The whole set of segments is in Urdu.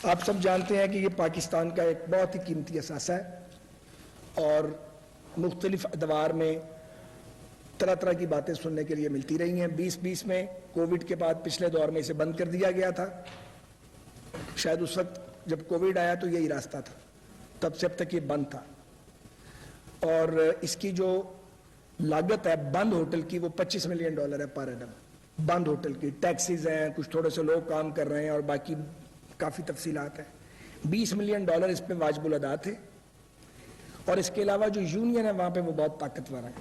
آپ سب جانتے ہیں کہ یہ پاکستان کا ایک بہت ہی قیمتی اثاثہ ہے اور مختلف ادوار میں طرح طرح کی باتیں سننے کے لیے ملتی رہی ہیں۔ 2020 میں کووڈ کے بعد پچھلے دور میں اسے بند کر دیا گیا تھا۔ شاید اس وقت جب کووڈ آیا تو یہی راستہ تھا، تب سے اب تک یہ بند تھا، اور اس کی جو لاگت ہے بند ہوٹل کی وہ $25 ملین ہے پر اینم۔ بند ہوٹل کی ٹیکسیز ہیں، کچھ تھوڑے سے لوگ کام کر رہے ہیں اور باقی کافی تفصیلات ہیں۔ $20 ملین اس پہ واجب الادا تھے، اور اس کے علاوہ جو یونین ہے وہاں پہ وہ بہت طاقتور ہیں،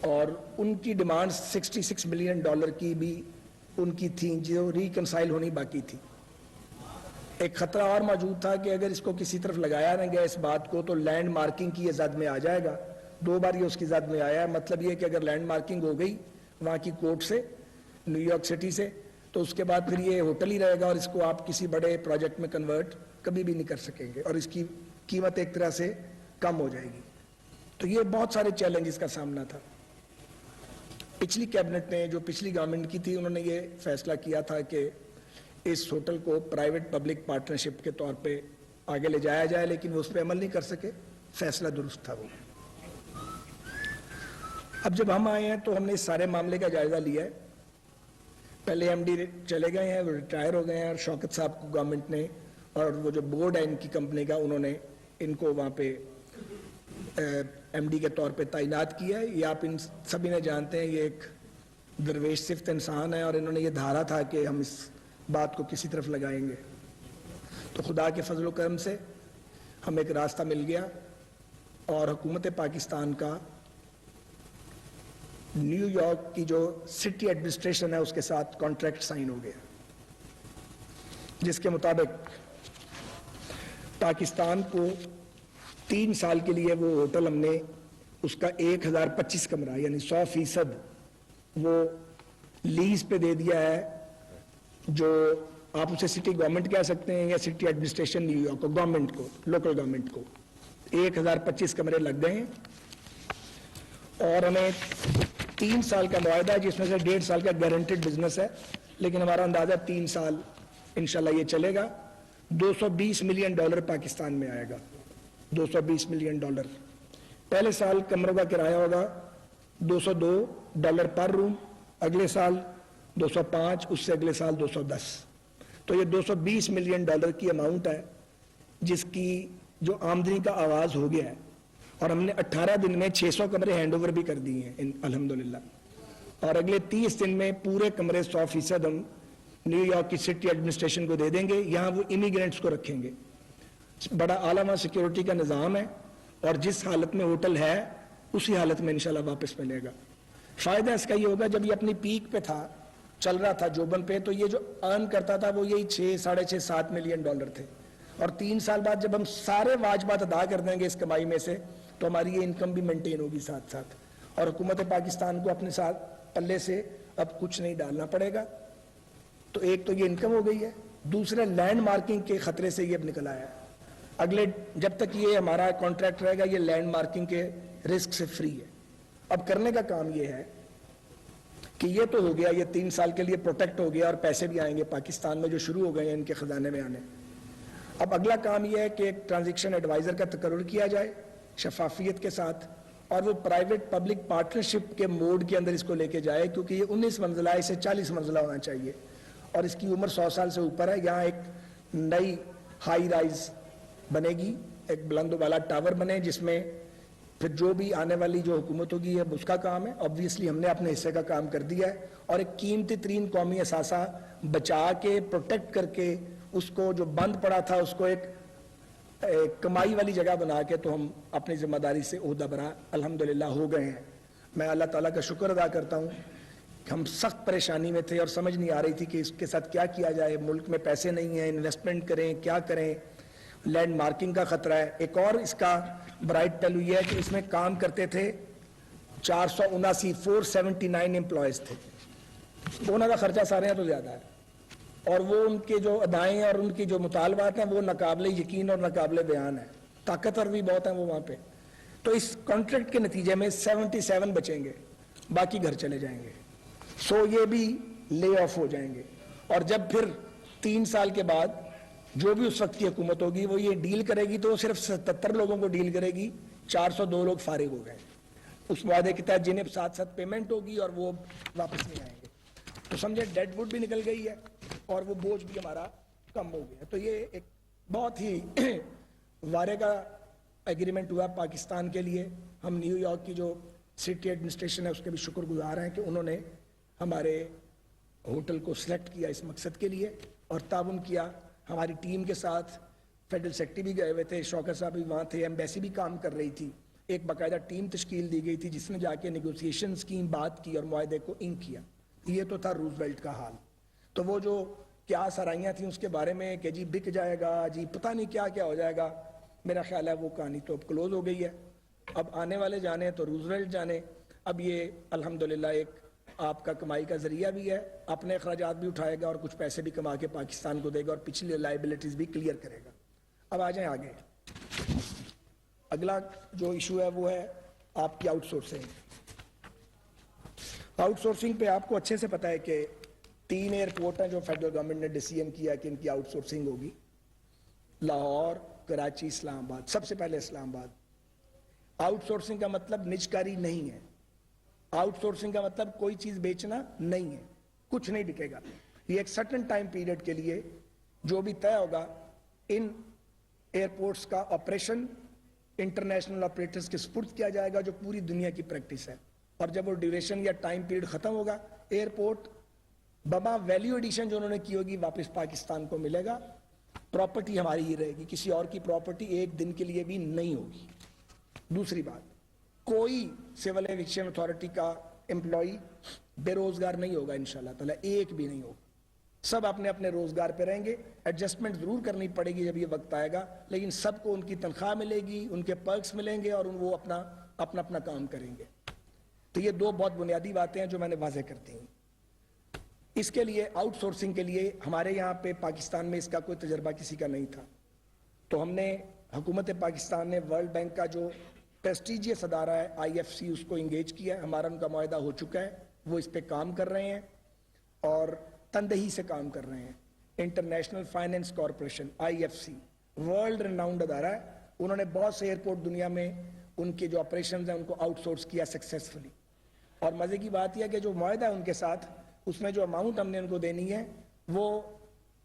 اور ان کی ڈیمانڈ $66 ملین کی بھی ان کی تھیں جو ریکنسائل ہونی باقی تھی۔ ایک خطرہ اور موجود تھا کہ اگر اس کو کسی طرف لگایا نہ گیا اس بات کو تو لینڈ مارکنگ کی یہ زد میں آ جائے گا۔ 2 بار یہ اس کی زد میں آیا ہے۔ مطلب یہ کہ اگر لینڈ مارکنگ ہو گئی وہاں کی کورٹ سے، نیو یارک سٹی سے، تو اس کے بعد پھر یہ ہوٹل ہی رہے گا اور اس کو آپ کسی بڑے پروجیکٹ میں کنورٹ کبھی بھی نہیں کر سکیں گے، اور اس کی قیمت ایک طرح سے کم ہو جائے گی۔ تو یہ بہت سارے چیلنجز کا سامنا تھا۔ پچھلی کیبنٹ نے، جو پچھلی گورنمنٹ کی تھی، انہوں نے یہ فیصلہ کیا تھا کہ اس ہوٹل کو پرائیویٹ پبلک پارٹنرشپ کے طور پہ آگے لے جایا جائے، لیکن وہ اس پہ عمل نہیں کر سکے۔ فیصلہ درست تھا وہ۔ اب جب ہم آئے ہیں تو ہم نے اس سارے معاملے کا جائزہ لیا ہے۔ پہلے ایم ڈی چلے گئے ہیں، وہ ریٹائر ہو گئے ہیں، اور شوکت صاحب کو گورنمنٹ نے، اور وہ جو بورڈ ہے ان کی کمپنی کا، انہوں نے ان کو وہاں پہ ایم ڈی کے طور پہ تعینات کیا ہے۔ یہ آپ ان سبھی نے جانتے ہیں، یہ ایک درویش صفت انسان ہے، اور انہوں نے یہ دھارا تھا کہ ہم اس بات کو کسی طرف لگائیں گے۔ تو خدا کے فضل و کرم سے ہمیں ایک راستہ مل گیا، اور حکومت پاکستان کا نیو یارک کی جو سٹی ایڈمنسٹریشن ہے اس کے ساتھ کانٹریکٹ سائن ہو گیا، جس کے مطابق پاکستان کو 3 سال کے لیے وہ ہوٹل ہم نے اس کا 1025 کمرہ یعنی 100% وہ لیز پہ دے دیا ہے، جو آپ اسے سٹی گورنمنٹ کہہ سکتے ہیں یا سٹی ایڈمنسٹریشن نیو یارک کو، گورنمنٹ کو، لوکل گورنمنٹ کو 1025 کمرے لگ گئے ہیں، اور ہمیں 3 سال کا معاہدہ ہے جس میں سے 1.5 سال کا گارنٹیڈ بزنس ہے، لیکن ہمارا اندازہ 3 سال انشاءاللہ یہ چلے گا۔ $220 ملین پاکستان میں آئے گا، $220 ملین۔ پہلے سال کمروں کا کرایہ ہوگا $202 پر روم، اگلے سال 205، اس سے اگلے سال 210۔ تو یہ $220 ملین کی اماؤنٹ ہے جس کی جو آمدنی کا آغاز ہو گیا ہے، اور ہم نے 18 دن میں 600 کمرے ہینڈ اوور بھی کر دیے ہیں الحمدللہ، اور اگلے 30 دن میں پورے کمرے 100% ہم نیو یارک کی سٹی ایڈمنسٹریشن کو دے دیں گے۔ یہاں وہ امیگرینٹس کو رکھیں گے۔ بڑا اعلیٰ سیکیورٹی کا نظام ہے، اور جس حالت میں ہوٹل ہے اسی حالت میں انشاءاللہ واپس ملے گا۔ فائدہ اس کا یہ ہوگا، جب یہ اپنی پیک پہ تھا، چل رہا تھا جوبن پہ، تو یہ جو ارن کرتا تھا وہ یہی 6، 6.5، 7 ملین تھے، اور 3 سال بعد جب ہم سارے واجبات ادا کر دیں گے اس کمائی میں سے تو ہماری یہ انکم بھی مینٹین ہوگی ساتھ ساتھ، اور حکومت پاکستان کو اپنے ساتھ پلے سے اب کچھ نہیں ڈالنا پڑے گا۔ تو ایک تو یہ انکم ہو گئی ہے، دوسرے لینڈ مارکنگ کے خطرے سے یہ اب نکل آیا ہے۔ اگلے جب تک یہ ہمارا کانٹریکٹ رہے گا یہ لینڈ مارکنگ کے رسک سے فری ہے۔ اب کرنے کا کام یہ ہے کہ یہ تو ہو گیا، یہ 3 سال کے لیے پروٹیکٹ ہو گیا، اور پیسے بھی آئیں گے پاکستان میں جو شروع ہو گئے ہیں ان کے خزانے میں آنے۔ اب اگلا کام یہ ہے کہ ایک ٹرانزیکشن ایڈوائزر کا تقرر کیا جائے شفافیت کے ساتھ، اور وہ پرائیویٹ پبلک پارٹنرشپ کے موڈ کے اندر اس کو لے کے جائے، کیونکہ یہ 19 منزلہ ہے، اسے 40 منزلہ ہونا چاہیے، اور اس کی عمر 100 سال سے اوپر ہے۔ یہاں ایک نئی ہائی رائز بنے گی، ایک بلند و بالا ٹاور بنے، جس میں پھر جو بھی آنے والی جو حکومت ہوگی اب اس کا کام ہے، obviously ہم نے اپنے حصے کا کام کر دیا ہے، اور ایک قیمتی ترین قومی اثاثہ بچا کے پروٹیکٹ کر کے اس کو جو بند پڑا تھا اس کو ایک کمائی والی جگہ بنا کے تو ہم اپنی ذمہ داری سے عہدہ برا الحمدللہ ہو گئے ہیں۔ میں اللہ تعالیٰ کا شکر ادا کرتا ہوں کہ ہم سخت پریشانی میں تھے اور سمجھ نہیں آ رہی تھی کہ اس کے ساتھ کیا کیا جائے، ملک میں پیسے نہیں ہیں، انویسٹمنٹ کریں کیا کریں، لینڈ مارکنگ کا خطرہ ہے۔ ایک اور اس کا برائٹ پہلو یہ ہے کہ اس میں کام کرتے تھے 479 امپلائیز تھے، انہوں کا خرچہ سارے ہیں تو زیادہ ہے، اور وہ ان کے جو ادائیں اور ان کی جو مطالبات ہیں وہ ناقابل یقین اور ناقابل بیان ہے، طاقتور بھی بہت ہیں وہ وہاں پہ۔ تو اس کانٹریکٹ کے نتیجے میں 77 بچیں گے، باقی گھر چلے جائیں گے، سو یہ بھی لے آف ہو جائیں گے، اور جب پھر 3 سال کے بعد جو بھی اس وقت کی حکومت ہوگی وہ یہ ڈیل کرے گی تو وہ صرف 77 لوگوں کو ڈیل کرے گی, 402 لوگ فارغ ہو گئے اس معاہدے کے تحت جنہیں ساتھ ساتھ پیمنٹ ہوگی اور وہ واپس نہیں آئیں گے. تو سمجھے ڈیڈ ووڈ بھی نکل گئی ہے اور وہ بوجھ بھی ہمارا کم ہو گیا. تو یہ ایک بہت ہی وارے کا ایگریمنٹ ہوا پاکستان کے لیے. ہم نیو یارک کی جو سٹی ایڈمنسٹریشن ہے اس کے بھی شکر گزار ہیں کہ انہوں نے ہمارے ہوٹل کو سلیکٹ کیا اس مقصد کے لیے اور تعاون کیا ہماری ٹیم کے ساتھ. فیڈرل سیکرٹری بھی گئے ہوئے تھے, شوکت صاحب بھی وہاں تھے, ایمبیسی بھی کام کر رہی تھی. ایک باقاعدہ ٹیم تشکیل دی گئی تھی جس نے جا کے نیگوسیشنز کی, بات کی اور معاہدے کو انک کیا. یہ تو تھا روزویلٹ کا حال. تو وہ جو کیا سرائیاں تھیں اس کے بارے میں کہ جی بک جائے گا, جی پتہ نہیں کیا کیا ہو جائے گا, میرا خیال ہے وہ کہانی تو اب کلوز ہو گئی ہے. اب آنے والے جانے تو روزویلٹ جانے. اب یہ الحمدللہ ایک آپ کا کمائی کا ذریعہ بھی ہے, اپنے اخراجات بھی اٹھائے گا اور کچھ پیسے بھی کما کے پاکستان کو دے گا اور پچھلی لائبلٹیز بھی کلیئر کرے گا. اب آ جائیں آگے. اگلا جو ایشو ہے وہ ہے آپ کی آؤٹ سورسنگ. آؤٹ سورسنگ پہ آپ کو اچھے سے پتا ہے کہ 3 ایئرپورٹ ہیں جو فیڈرل گورنمنٹ نے ڈیسیژن کیا کہ ان کی آؤٹ سورسنگ ہوگی. لاہور, کراچی, اسلام آباد. سب سے پہلے اسلام آباد. آؤٹ سورسنگ کا مطلب نجکاری نہیں ہے. آؤٹ سورسنگ کا مطلب کوئی چیز بیچنا نہیں ہے, کچھ نہیں بکے گا. یہ ایک سرٹن ٹائم پیریڈ کے لیے جو بھی طے ہوگا ان ایئرپورٹس کا آپریشن انٹرنیشنل آپریٹرز کے سپرد کیا جائے گا جو پوری دنیا کی پریکٹس ہے. اور جب وہ ڈیوریشن یا ٹائم پیریڈ ختم ہوگا ایئرپورٹ بما ویلیو ایڈیشن جو انہوں نے کی ہوگی واپس پاکستان کو ملے گا. پراپرٹی ہماری ہی رہے گی, کسی اور کی پراپرٹی ایک دن کے لیے بھی نہیں ہوگی. دوسری بات, کوئی سول ایویکشن اتھارٹی کا امپلائی بے روزگار نہیں ہوگا انشاءاللہ تعالی, ایک بھی نہیں ہوگا. سب اپنے اپنے روزگار پہ رہیں گے. ایڈجسٹمنٹ ضرور کرنی پڑے گی جب یہ وقت آئے گا, لیکن سب کو ان کی تنخواہ ملے گی, ان کے پرکس ملیں گے اور وہ اپنا کام کریں گے. تو یہ 2 بہت بنیادی باتیں ہیں جو میں نے واضح کرتی ہیں. اس کے لیے آؤٹ سورسنگ کے لیے ہمارے یہاں پہ پاکستان میں اس کا کوئی تجربہ کسی کا نہیں تھا. تو ہم نے حکومت پاکستان نے ورلڈ بینک کا جو پریسٹیجیس ادارہ ہے IFC اس کو انگیج کیا ہے. ہمارا ان کا معاہدہ ہو چکا ہے, وہ اس پہ کام کر رہے ہیں اور تندہی سے کام کر رہے ہیں. International finance corporation IFC world renowned ادارہ ہے. انہوں نے بہت سے ایئرپورٹ دنیا میں ان کے جو آپریشنز ہیں ان کو آؤٹ سورس کیا سکسیسفلی. اور مزے کی بات یہ ہے کہ جو معاہدہ ہے ان کے ساتھ اس میں جو اماؤنٹ ہم نے ان کو دینی ہے وہ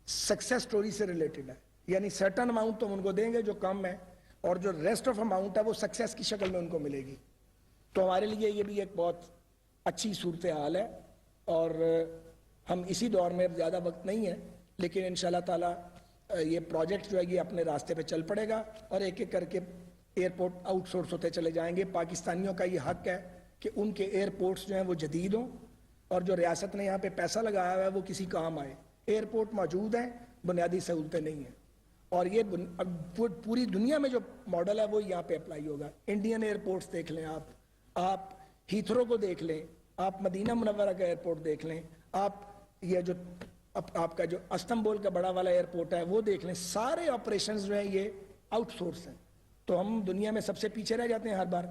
سکسیس سٹوری سے ریلیٹڈ ہے. یعنی سرٹن اماؤنٹ تو ہم ان کو دیں گے جو کم ہے اور جو ریسٹ آف اماؤنٹ ہے وہ سکسیس کی شکل میں ان کو ملے گی. تو ہمارے لیے یہ بھی ایک بہت اچھی صورتحال ہے. اور ہم اسی دور میں زیادہ وقت نہیں ہے لیکن انشاءاللہ تعالی یہ پروجیکٹ جو ہے یہ اپنے راستے پہ چل پڑے گا اور ایک ایک کر کے ایئرپورٹ آؤٹ سورس ہوتے چلے جائیں گے. پاکستانیوں کا یہ حق ہے کہ ان کے ایئرپورٹس جو ہیں وہ جدید ہوں اور جو ریاست نے یہاں پہ پیسہ لگایا ہوا ہے وہ کسی کام آئے. ایئرپورٹ موجود ہیں, بنیادی سہولتیں نہیں ہیں. اور یہ پوری دنیا میں جو ماڈل ہے وہ یہاں پہ اپلائی ہوگا. انڈین ایئرپورٹس دیکھ لیں آپ ہیتھرو کو دیکھ لیں, آپ مدینہ منورہ کا ایئرپورٹ دیکھ لیں, آپ یہ جو آپ کا جو استنبول کا بڑا والا ایئرپورٹ ہے وہ دیکھ لیں. سارے آپریشنز جو ہیں یہ آؤٹ سورس ہیں. تو ہم دنیا میں سب سے پیچھے رہ جاتے ہیں ہر بار.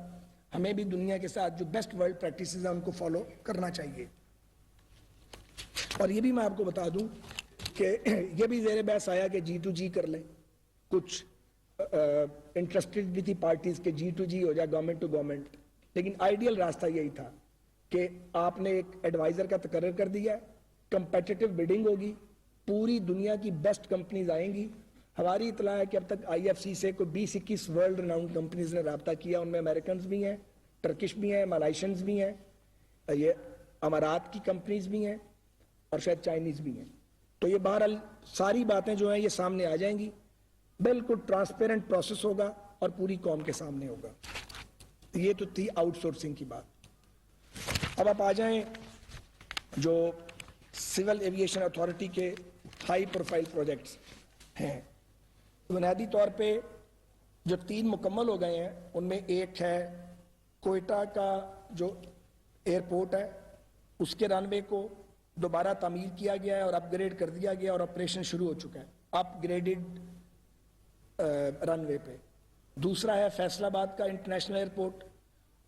ہمیں بھی دنیا کے ساتھ جو بیسٹ ورلڈ پریکٹسز ہیں ان کو فالو کرنا چاہیے. اور یہ بھی میں آپ کو بتا دوں کہ یہ بھی زیر بحث آیا کہ G2G کر لیں. کچھ انٹرسٹڈ بھی تھی پارٹیز کے G2G ہو جائے, گورنمنٹ ٹو گورنمنٹ. لیکن آئیڈیل راستہ یہی تھا کہ آپ نے ایک ایڈوائزر کا تقرر کر دیا, کمپیٹیٹو بیڈنگ ہوگی, پوری دنیا کی بیسٹ کمپنیز آئیں گی. ہماری اطلاع ہے کہ اب تک IFC سے کوئی 20-21 ورلڈ ریناؤنڈ کمپنیز نے رابطہ کیا. ان میں امریکنز بھی ہیں, ٹرکش بھی ہیں, ملائیشنز بھی ہیں, یہ امارات کی کمپنیز بھی ہیں اور شاید چائنیز بھی ہیں. تو یہ بہرحال ساری باتیں جو ہیں یہ سامنے آ جائیں گی. بالکل ٹرانسپیرنٹ پروسیس ہوگا اور پوری قوم کے سامنے ہوگا. یہ تو تھی آؤٹ سورسنگ کی بات. اب آپ آ جائیں جو سول ایویشن اتھارٹی کے ہائی پروفائل پروجیکٹس ہیں. بنیادی طور پہ جو 3 مکمل ہو گئے ہیں ان میں ایک ہے کوئٹہ کا جو ایئرپورٹ ہے, اس کے رن وے کو دوبارہ تعمیر کیا گیا ہے اور اپ گریڈ کر دیا گیا اور آپریشن شروع ہو چکا ہے اپ گریڈڈ رن وے پہ. دوسرا ہے فیصل آباد کا انٹرنیشنل ایئرپورٹ,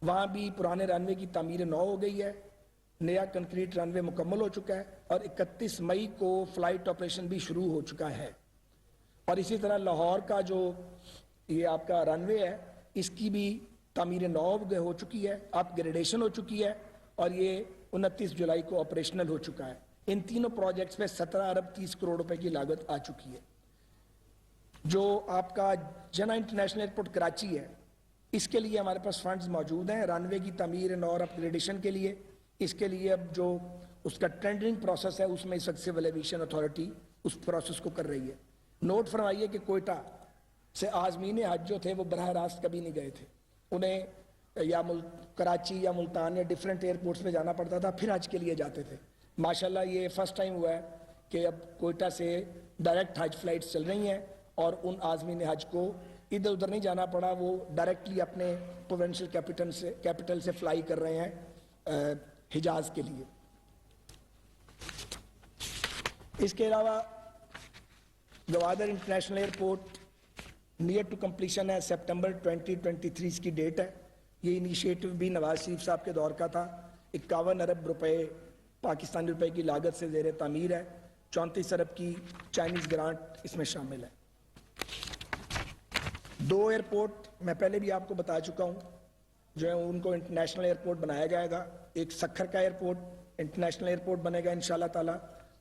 وہاں بھی پرانے رن وے کی تعمیر 9 ہو گئی ہے, نیا کنکریٹ رن وے مکمل ہو چکا ہے اور 31 مئی کو فلائٹ آپریشن بھی شروع ہو چکا ہے. اور اسی طرح لاہور کا جو یہ آپ کا رن وے ہے اس کی بھی تعمیر نو ہو چکی ہے, اپ گریڈیشن ہو چکی ہے, اور یہ 29 جولائی کو آپریشنل ہو چکا ہے. ان تینوں پروجیکٹس میں 17 ارب 30 کروڑ روپے کی لاگت آ چکی ہے. جو آپ کا جنا انٹرنیشنل ایئرپورٹ کراچی ہے اس کے لیے ہمارے پاس فنڈز موجود ہیں رن وے کی تعمیر نو اور اپ گریڈیشن کے لیے. اس کے لیے اب جو اس کا ٹینڈرنگ پروسیس ہے اس میں اس وقت سول ایویشن اتھارٹی اس پروسیس کو کر رہی ہے. نوٹ فرمائیے کہ کوئٹہ سے عازمین حج جو تھے وہ براہ راست کبھی نہیں گئے تھے, انہیں یا کراچی یا ملتان یا ڈیفرنٹ ایئرپورٹس میں جانا پڑتا تھا پھر حج کے لیے جاتے تھے. ماشاءاللہ یہ فرسٹ ٹائم ہوا ہے کہ اب کوئٹہ سے ڈائریکٹ حج فلائٹس چل رہی ہیں اور ان عازمین حج کو ادھر ادھر نہیں جانا پڑا, وہ ڈائریکٹلی اپنے پروونشل کیپٹل سے فلائی کر رہے ہیں حجاز کے لیے. اس کے علاوہ Gwadar international airport near to completion ہے, سپٹمبر 2023 کی ڈیٹ ہے. یہ انیشیٹو بھی نواز شریف صاحب کے دور کا تھا. 51 ارب روپے پاکستانی روپے کی لاگت سے زیر تعمیر ہے. 34 ارب کی چائنیز گرانٹ اس میں شامل ہے. 2 ایئرپورٹ میں پہلے بھی آپ کو بتا چکا ہوں جو ہے ان کو انٹرنیشنل ایئرپورٹ بنایا جائے گا. ایک سکھر کا ایئرپورٹ انٹرنیشنل ایئرپورٹ بنے گا انشاءاللہ تعالی.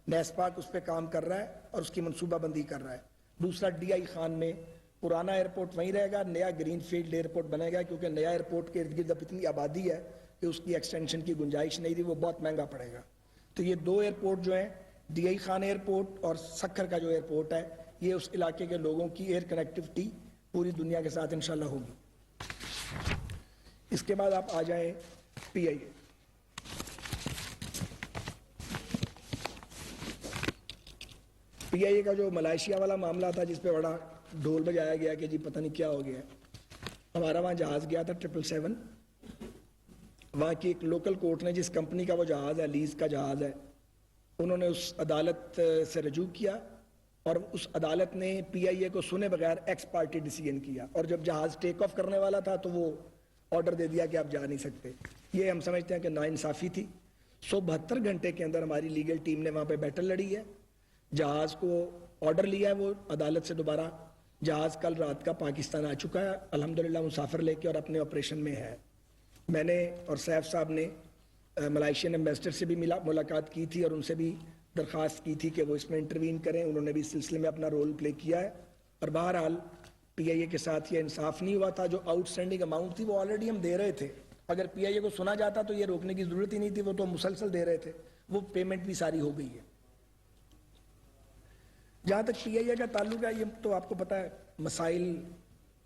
نیسپاک اس پہ کام کر رہا ہے اور اس کی منصوبہ بندی کر رہا ہے. دوسرا ڈی آئی خان میں پرانا ایئرپورٹ وہیں رہے گا, نیا گرین فیلڈ ایئرپورٹ بنے گا کیونکہ نیا ایئرپورٹ کے ارد گرد اب اتنی آبادی ہے کہ اس کی ایکسٹینشن کی گنجائش نہیں تھی, وہ بہت مہنگا پڑے گا. تو یہ 2 ایئرپورٹ جو ہیں ڈی آئی خان ایئرپورٹ اور سکھر کا جو ایئرپورٹ ہے یہ اس علاقے کے لوگوں کی ایئر کنیکٹیوٹی پوری دنیا کے ساتھ انشاءاللہ ہوگی. اس کے بعد آپ آ جائیں پی آئی اے. پی آئی اے کا جو ملائیشیا والا معاملہ تھا جس پہ بڑا ڈھول بجایا گیا کہ جی پتہ نہیں کیا ہو گیا, ہمارا وہاں جہاز گیا تھا 777. وہاں کی ایک لوکل کورٹ نے جس کمپنی کا وہ جہاز ہے, لیز کا جہاز ہے, انہوں نے اس عدالت سے رجوع کیا اور اس عدالت نے پی آئی اے کو سنے بغیر ایکس پارٹی ڈیسیژن کیا, اور جب جہاز ٹیک آف کرنے والا تھا تو وہ آرڈر دے دیا کہ آپ جا نہیں سکتے. یہ ہم سمجھتے ہیں کہ ناانصافی تھی. 172 گھنٹے کے اندر ہماری لیگل ٹیم نے وہاں پہ بیٹل لڑی ہے, جہاز کو آرڈر لیا ہے وہ عدالت سے دوبارہ. جہاز کل رات کا پاکستان آ چکا ہے الحمدللہ مسافر لے کے اور اپنے آپریشن میں ہے. میں نے اور سیف صاحب نے ملائیشین ایمبیسڈر سے بھی ملاقات کی تھی اور ان سے بھی درخواست کی تھی کہ وہ اس میں انٹروین کریں. انہوں نے بھی اس سلسلے میں اپنا رول پلے کیا ہے. اور بہرحال پی آئی اے کے ساتھ یہ انصاف نہیں ہوا تھا. جو آؤٹ اسٹینڈنگ اماؤنٹ تھی وہ آلریڈی ہم دے رہے تھے. اگر پی آئی اے کو سنا جاتا تو یہ روکنے کی ضرورت ہی نہیں تھی, وہ تو مسلسل دے رہے تھے. وہ پیمنٹ بھی ساری ہو گئی ہے. جہاں تک پی آئی اے کا تعلق ہے, یہ تو آپ کو پتہ ہے مسائل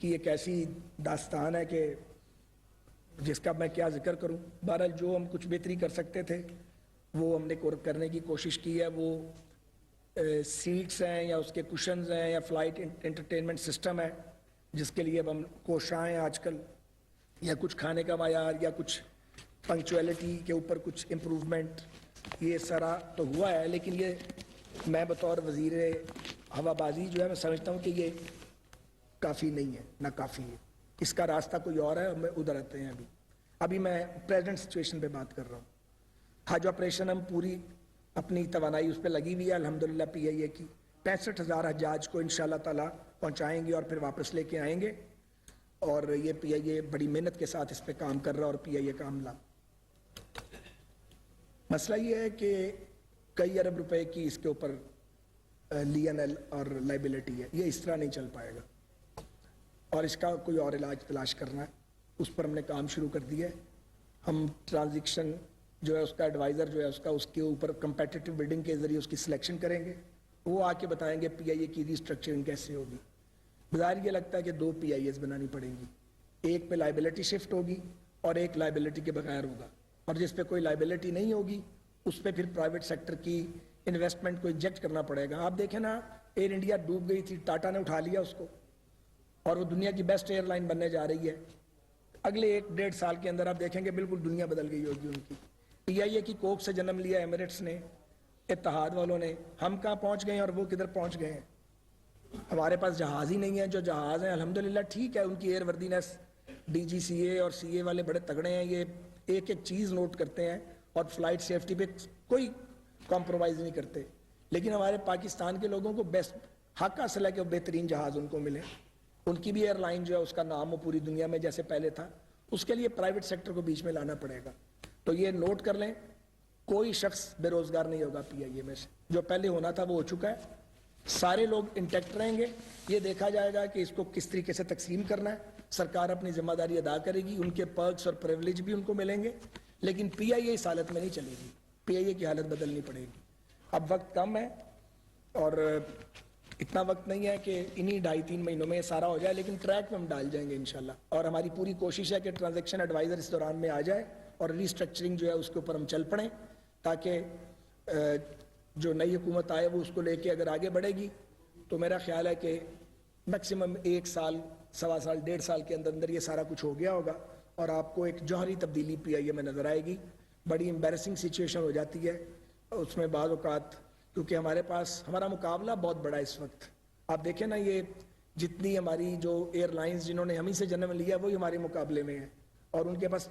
کی ایک ایسی داستان ہے کہ جس کا میں کیا ذکر کروں. بہرحال جو ہم کچھ بہتری کر سکتے تھے وہ ہم نے کرنے کی کوشش کی ہے. وہ سیٹس ہیں یا اس کے کشنز ہیں یا فلائٹ انٹرٹینمنٹ سسٹم ہے جس کے لیے اب ہم کوشاں ہیں آج کل, یا کچھ کھانے کا معیار یا کچھ پنکچویلٹی کے اوپر کچھ امپروومنٹ, یہ سارا تو ہوا ہے. لیکن یہ میں بطور وزیر ہوا بازی جو ہے میں سمجھتا ہوں کہ یہ کافی نہیں ہے, نہ کافی ہے. اس کا راستہ کوئی اور ہے, ہمیں ادھر آتے ہیں. ابھی میں پریزنٹ سچویشن پہ بات کر رہا ہوں. حج آپریشن ہم پوری اپنی توانائی اس پہ لگی ہوئی ہے الحمدللہ. پی آئی اے کی 65,000 حجاج کو انشاءاللہ تعالی پہنچائیں گے اور پھر واپس لے کے آئیں گے. اور یہ پی آئی اے بڑی محنت کے ساتھ اس پہ کام کر رہا ہے. اور پی آئی اے کا عملہ, مسئلہ یہ ہے کہ کئی ارب روپے کی اس کے اوپر لی این ایل اور لائبلٹی ہے. یہ اس طرح نہیں چل پائے گا اور اس کا کوئی اور علاج تلاش کرنا ہے. اس پر ہم نے کام شروع کر دیا ہے. ہم ٹرانزیکشن جو ہے اس کا ایڈوائزر جو ہے اس کے اوپر کمپیٹیٹیو بلڈنگ کے ذریعے اس کی سلیکشن کریں گے. وہ آ کے بتائیں گے پی آئی اے کی ریسٹرکچرنگ کیسے ہوگی. بظاہر یہ لگتا ہے کہ 2 پی آئی ایز بنانی پڑیں گی, ایک پہ لائبلٹی شفٹ ہوگی اور ایک لائبلٹی کے بغیر ہوگا. اور جس پہ کوئی لائبلٹی نہیں ہوگی اس پہ پھر پرائیویٹ سیکٹر کی انویسٹمنٹ کو انجیکٹ کرنا پڑے گا. آپ دیکھیں نا, ایئر انڈیا ڈوب گئی تھی, ٹاٹا نے اٹھا لیا اس کو اور وہ دنیا کی بیسٹ ایئر لائن بننے جا رہی ہے. اگلے 1-1.5 سال کے اندر آپ دیکھیں گے بالکل دنیا بدل گئی ہوگی ان کی. پی آئی اے کی کوک سے جنم لیا ایمریٹس نے, اتحاد والوں نے. ہم کہاں پہنچ گئے ہیں اور وہ کدھر پہنچ گئے ہیں. ہمارے پاس جہاز ہی نہیں ہے. جو جہاز ہیں الحمدللہ ٹھیک ہے, ان کی ایئر وردینس ڈی جی سی اے اور سی اے والے بڑے تگڑے ہیں. یہ ایک ایک چیز نوٹ کرتے ہیں اور فلائٹ سیفٹی پہ کوئی کمپرومائز نہیں کرتے. لیکن ہمارے پاکستان کے لوگوں کو بیسٹ حق حاصل ہے کہ وہ بہترین جہاز ان کو ملے. ان کی بھی ایئر لائن جو ہے اس کا نام ہو پوری دنیا میں جیسے پہلے تھا. اس کے لیے پرائیویٹ سیکٹر کو بیچ میں لانا پڑے گا. تو یہ نوٹ کر لیں, کوئی شخص بے روزگار نہیں ہوگا پی آئی اے میں سے. جو پہلے ہونا تھا وہ ہو چکا ہے. سارے لوگ انٹیکٹ رہیں گے. یہ دیکھا جائے گا کہ اس کو کس طریقے سے تقسیم کرنا ہے. سرکار اپنی ذمہ داری ادا کرے گی, ان کے پرکس اور پریولیج بھی ان کو ملیں گے, لیکن پی آئی اے اس حالت میں نہیں چلے گی. پی آئی اے کی حالت بدلنی پڑے گی. اب وقت کم ہے اور اتنا وقت نہیں ہے کہ انہی 2.5-3 مہینوں میں یہ سارا ہو جائے, لیکن ٹریک میں ہم ڈال جائیں گے انشاءاللہ. اور ہماری پوری کوشش ہے کہ ٹرانزیکشن ایڈوائزر اس دوران میں آ جائے اور ریسٹرکچرنگ جو ہے اس کے اوپر ہم چل پڑیں, تاکہ جو نئی حکومت آئے وہ اس کو لے کے اگر آگے بڑھے گی تو میرا خیال ہے کہ میکسیمم 1 سال, 1.25 سال, 1.5 سال کے اندر یہ سارا کچھ ہو گیا ہوگا اور آپ کو ایک جوہری تبدیلی پی آئی اے میں نظر آئے گی. بڑی امبیرسنگ سچویشن ہو جاتی ہے اس میں بعض اوقات, کیونکہ ہمارا مقابلہ بہت بڑا ہے اس وقت. آپ دیکھیں نا, یہ جتنی ہماری جو ایئر لائنز جنہوں نے ہمیں سے جنم لیا وہی ہمارے مقابلے میں ہیں, اور ان کے پاس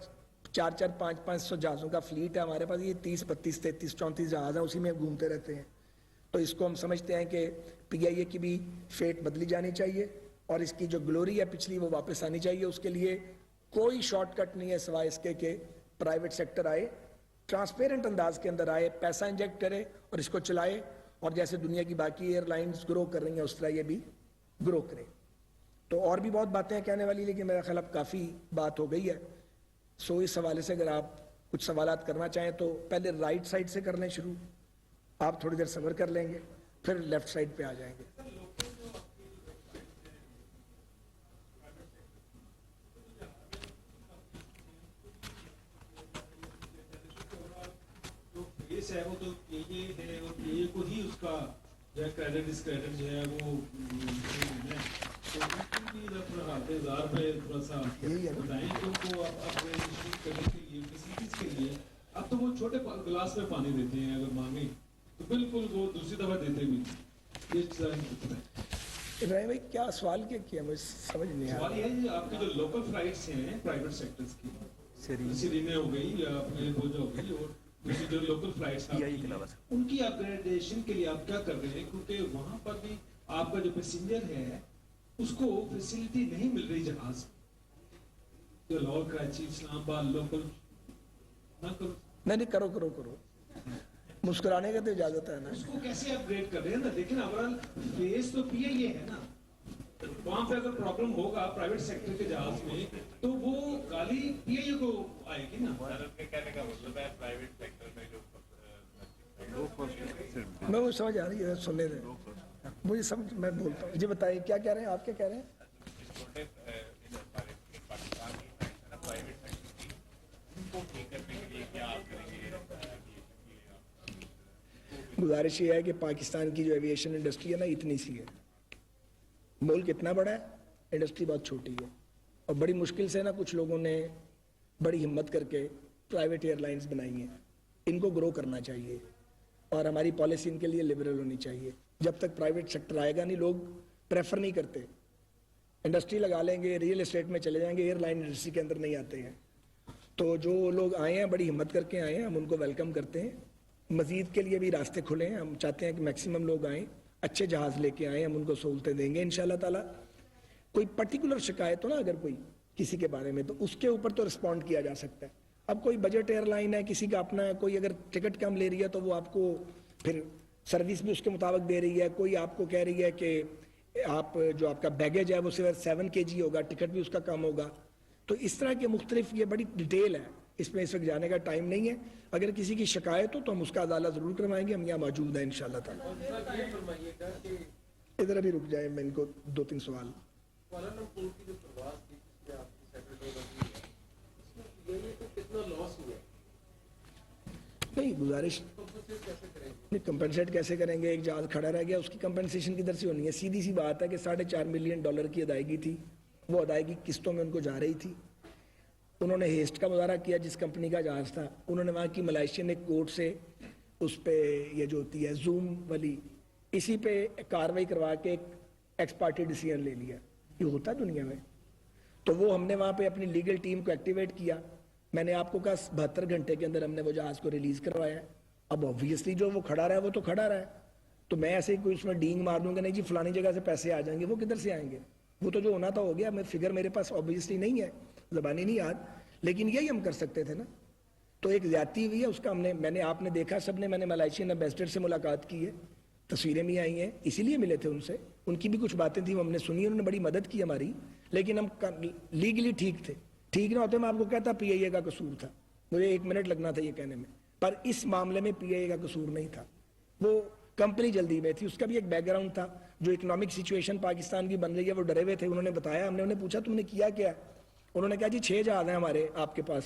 400, 500 جہازوں کا فلیٹ ہے. ہمارے پاس یہ 30, 32, 33, 34 جہاز ہیں, اسی میں گھومتے رہتے ہیں. تو اس کو ہم سمجھتے ہیں کہ پی آئی اے کی بھی فیٹ بدلی جانی چاہیے اور اس کی جو گلوری ہے پچھلی وہ واپس آنی چاہیے. اس کے لیے کوئی شارٹ کٹ نہیں ہے سوائے اس کے کہ پرائیویٹ سیکٹر آئے, ٹرانسپیرنٹ انداز کے اندر آئے, پیسہ انجیکٹ کرے اور اس کو چلائے, اور جیسے دنیا کی باقی ایئر لائنز گرو کر رہی ہیں اس طرح یہ بھی گرو کرے. تو اور بھی بہت باتیں ہیں کہنے والی, لیکن میرا خیال اب کافی بات ہو گئی ہے. سو اس حوالے سے اگر آپ کچھ سوالات کرنا چاہیں تو پہلے رائٹ سائڈ سے کر لیں شروع, آپ تھوڑی دیر صبر کر لیں گے, پھر لیفٹ سائڈ پہ آ جائیں گے. ہے وہ تو یہ ہے, اور یہ کو ہی اس کا جو ہے کریڈٹ ڈسکریڈٹ جو ہے وہ ہزار پہ تھوڑا سا بتائیں کہ ان کو کرنے کے لیے کسی چیز کے لیے. اب تو وہ چھوٹے گلاس میں پانی دیتے ہیں, اگر مانگیں تو بالکل وہ دوسری دفعہ دیتے بھی. ابراہیم بھائی کیا سوال کیا مجھے سمجھ نہیں آیا. سوال یہ ہے آپ کے جو لوکل فلائٹس ہیں پرائیویٹ سیکٹرز کی, سیرینا ہو گئی یا اپنے بوجھا ہو گئی, اور جو لوکل فلائٹس ان کی اپ گریڈیشن کے لیے آپ کیا کر رہے ہیں, کیونکہ وہاں پر بھی آپ کا جو پیسنجر ہے اس کو فیسلٹی نہیں مل رہی جہاز جو لاہور کراچی اسلام آباد لوکل نہ کرو. نہیں کرو مسکرانے کا تو اجازت ہے نا. اس کو کیسے اپ گریڈ کر رہے ہیں نا, دیکھیں نا اوورال فیس تو پی آئی اے ہے نا, وہاں پہ اگر پرابلم ہوگا پرائیویٹ سیکٹر کے جہاز میں تو وہ گالی پی آئی اے کو آئے گی نا. کہنے کا مطلب ہے پرائیویٹ سیکٹر میں جو میں وہ سمجھ آ رہی ہے, سننے دیں مجھے سمجھ, میں بولتا ہوں. جی بتائیے کیا کہہ رہے ہیں آپ, کیا کہہ رہے ہیں. گزارش یہ ہے کہ پاکستان کی جو ایویشن انڈسٹری ہے نا اتنی سی ہے, ملک اتنا بڑا ہے, انڈسٹری بہت چھوٹی ہے, اور بڑی مشکل سے نا کچھ لوگوں نے بڑی ہمت کر کے پرائیویٹ ایئر لائنز بنائی ہیں. ان کو گرو کرنا چاہیے اور ہماری پالیسی ان کے لیے لبرل ہونی چاہیے. جب تک پرائیویٹ سیکٹر آئے گا نہیں, لوگ پریفر نہیں کرتے. انڈسٹری لگا لیں گے, ریئل اسٹیٹ میں چلے جائیں گے, ایئر لائن انڈسٹری کے اندر نہیں آتے ہیں. تو جو لوگ آئے ہیں بڑی ہمت کر کے آئے ہیں, ہم ان کو ویلکم کرتے ہیں. مزید کے لیے بھی راستے کھلے ہیں, ہم چاہتے ہیں کہ میکسیمم لوگ آئیں, اچھے جہاز لے کے آئیں, ہم ان کو سہولتیں دیں گے انشاءاللہ تعالیٰ. کوئی پرٹیکولر شکایت ہو نا اگر کوئی کسی کے بارے میں, تو اس کے اوپر تو رسپونڈ کیا جا سکتا ہے. اب کوئی بجٹ ایئر لائن ہے, کسی کا اپنا ہے, کوئی اگر ٹکٹ کم لے رہی ہے تو وہ آپ کو پھر سروس بھی اس کے مطابق دے رہی ہے. کوئی آپ کو کہہ رہی ہے کہ آپ جو آپ کا بیگیج ہے وہ صرف 7 kg ہوگا, ٹکٹ بھی اس کا کم ہوگا. تو اس طرح کے مختلف, یہ بڑی ڈیٹیل ہے, اس میں اس وقت جانے کا ٹائم نہیں ہے. اگر کسی کی شکایت ہو تو ہم اس کا ازالہ ضرور کروائیں گے, ہم یہاں موجود ہیں انشاءاللہ تعالیٰ. ادھر ابھی رک جائیں, میں ان کو 2-3 سوال. نہیں گزارش کمپنسیٹ کیسے کریں گے, ایک جہاز کھڑا رہ گیا, اس کی کمپنسیشن کدھر سے ہونی ہے. سیدھی سی بات ہے کہ $4.5 ملین کی ادائیگی تھی, وہ ادائیگی قسطوں میں ان کو جا رہی تھی. انہوں نے ہیسٹ کا مظاہرہ کیا, جس کمپنی کا جہاز تھا انہوں نے وہاں کی ملائیشین ایک کورٹ سے اس پہ یہ جو ہوتی ہے زوم والی, اسی پہ کاروائی کروا کے ایک ایکس پارٹی ڈیسیژن لے لیا. یہ ہوتا ہے دنیا میں. تو وہ ہم نے وہاں پہ اپنی لیگل ٹیم کو ایکٹیویٹ کیا. میں نے آپ کو کہا 72 گھنٹے کے اندر ہم نے وہ جہاز کو ریلیز کروایا. اب آبویسلی جو وہ کھڑا رہا ہے وہ تو کھڑا رہا ہے, تو میں ایسے ہی کوئی اس میں ڈینگ مار دوں گا نہیں جی فلانی جگہ سے پیسے آ جائیں گے, وہ کدھر سے آئیں گے؟ وہ تو جو ہونا تھا ہو گیا. میں فگر میرے پاس آبویسلی نہیں ہے, زبانی نہیں یاد, لیکن یہی ہم کر سکتے تھے نا. تو ایک زیادتی ہوئی ہے, اس کا آپ نے دیکھا سب نے, میں نے ملائیشین ایمبیسڈر سے ملاقات کی ہے, تصویریں بھی آئی ہیں, اسی لیے ملے تھے ان سے. ان کی بھی کچھ باتیں تھیں وہ ہم نے سنی, انہوں نے بڑی مدد کی ہماری, لیکن ہم لیگلی ٹھیک تھے. ٹھیک نہ ہوتے میں آپ کو کہتا پی آئی اے کا قصور تھا, مجھے 1 منٹ لگنا تھا یہ کہنے میں. پر اس معاملے میں پی آئی اے کا قصور نہیں تھا, وہ کمپنی جلدی میں تھی. اس کا بھی ایک بیک گراؤنڈ تھا. جو اکنامک سچویشن پاکستان کی بن رہی ہے وہ ڈرے ہوئے تھے. انہوں نے بتایا, ہم نے انہیں پوچھا تم نے کیا کیا, انہوں نے کہا جی 6 جہاز ہیں ہمارے آپ کے پاس,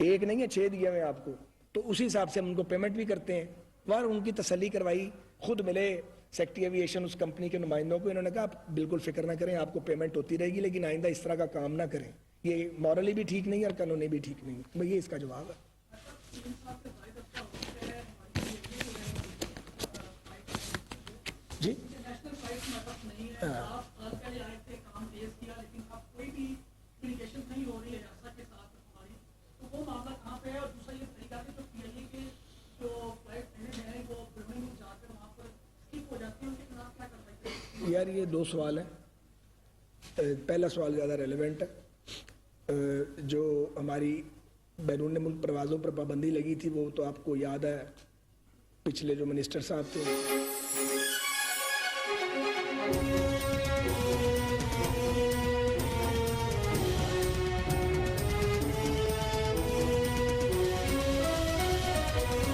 1 نہیں ہے 6 دیے ہوئے آپ کو. تو اسی حساب سے ہم ان کو پیمنٹ بھی کرتے ہیں. اور ان کی تسلی کروائی, خود ملے سیکٹری ایویشن اس کمپنی کے نمائندوں کو, انہوں نے کہا آپ بالکل فکر نہ کریں, آپ کو پیمنٹ ہوتی رہے گی, لیکن آئندہ اس طرح کا کام نہ کریں, یہ مورلی بھی ٹھیک نہیں ہے اور قانونی بھی ٹھیک نہیں ہے. یہ اس کا جواب ہے. جی یار یہ 2 سوال ہیں. پہلا سوال زیادہ ریلیونٹ ہے. جو ہماری بیرون ملک پروازوں پر پابندی لگی تھی وہ تو آپ کو یاد ہے, پچھلے جو منسٹر صاحب تھے